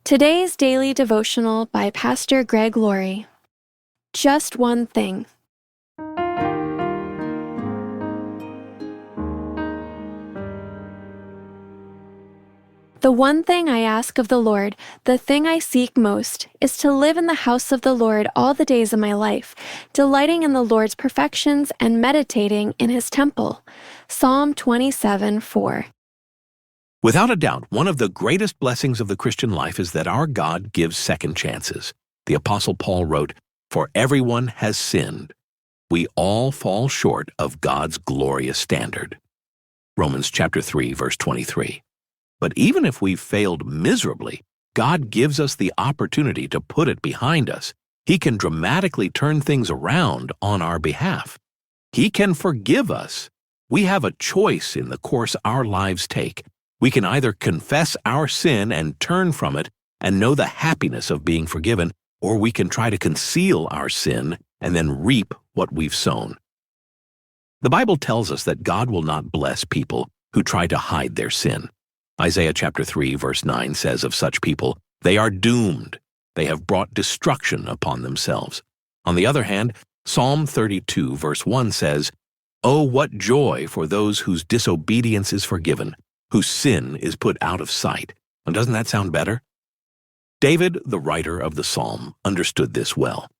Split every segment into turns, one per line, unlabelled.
Today's daily devotional by Pastor Greg Laurie. Just one thing. The one thing I ask of the Lord, the thing I seek most, is to live in the house of the Lord all the days of my life, delighting in the Lord's perfections and meditating in His temple. Psalm 27:4.
Without a doubt, one of the greatest blessings of the Christian life is that our God gives second chances. The Apostle Paul wrote, "For everyone has sinned. We all fall short of God's glorious standard." Romans chapter 3, verse 23. But even if we've failed miserably, God gives us the opportunity to put it behind us. He can dramatically turn things around on our behalf. He can forgive us. We have a choice in the course our lives take. We can either confess our sin and turn from it and know the happiness of being forgiven, or we can try to conceal our sin and then reap what we've sown. The Bible tells us that God will not bless people who try to hide their sin. Isaiah chapter 3, verse 9 says of such people, "They are doomed. They have brought destruction upon themselves." On the other hand, Psalm 32, verse 1 says, "Oh, what joy for those whose disobedience is forgiven, whose sin is put out of sight." And doesn't that sound better? David, the writer of the psalm, understood this well.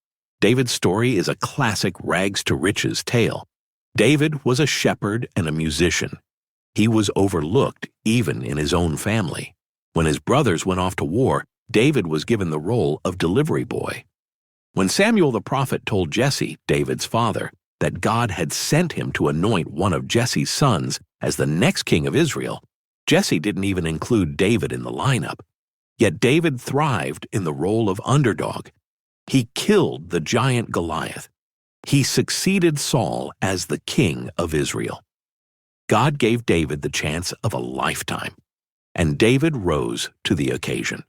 David's story is a classic rags-to-riches tale. David was a shepherd and a musician. He was overlooked even in his own family. When his brothers went off to war, David was given the role of delivery boy. When Samuel the prophet told Jesse, David's father, that God had sent him to anoint one of Jesse's sons as the next king of Israel, Jesse didn't even include David in the lineup. Yet David thrived in the role of underdog. He killed the giant Goliath. He succeeded Saul as the king of Israel. God gave David the chance of a lifetime, and David rose to the occasion.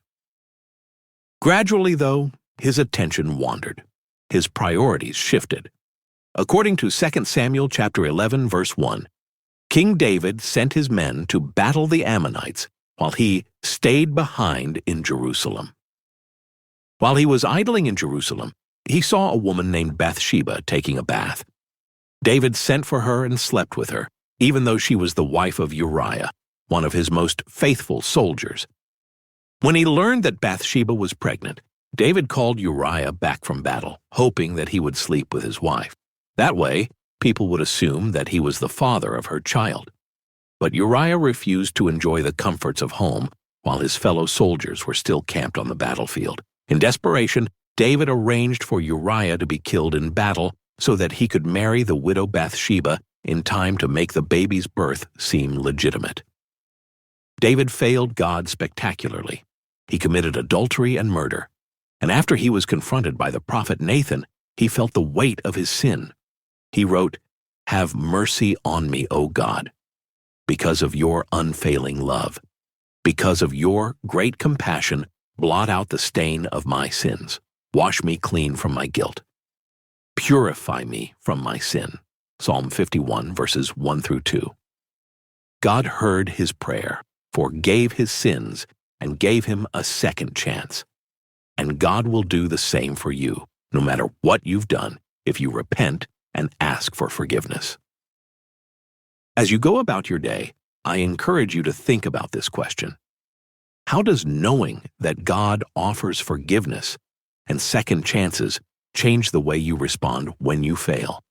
Gradually, though, his attention wandered. His priorities shifted. According to 2 Samuel chapter 11, verse 1, King David sent his men to battle the Ammonites while he stayed behind in Jerusalem. While he was idling in Jerusalem, he saw a woman named Bathsheba taking a bath. David sent for her and slept with her, even though she was the wife of Uriah, one of his most faithful soldiers. When he learned that Bathsheba was pregnant, David called Uriah back from battle, hoping that he would sleep with his wife. That way, people would assume that he was the father of her child. But Uriah refused to enjoy the comforts of home while his fellow soldiers were still camped on the battlefield. In desperation, David arranged for Uriah to be killed in battle so that he could marry the widow Bathsheba in time to make the baby's birth seem legitimate. David failed God spectacularly. He committed adultery and murder. And after he was confronted by the prophet Nathan, he felt the weight of his sin. He wrote, "Have mercy on me, O God, because of your unfailing love. Because of your great compassion, blot out the stain of my sins. Wash me clean from my guilt. Purify me from my sin." Psalm 51, verses 1 through 2. God heard his prayer, forgave his sins, and gave him a second chance. And God will do the same for you, no matter what you've done, if you repent and ask for forgiveness. As you go about your day, I encourage you to think about this question. How does knowing that God offers forgiveness and second chances change the way you respond when you fail?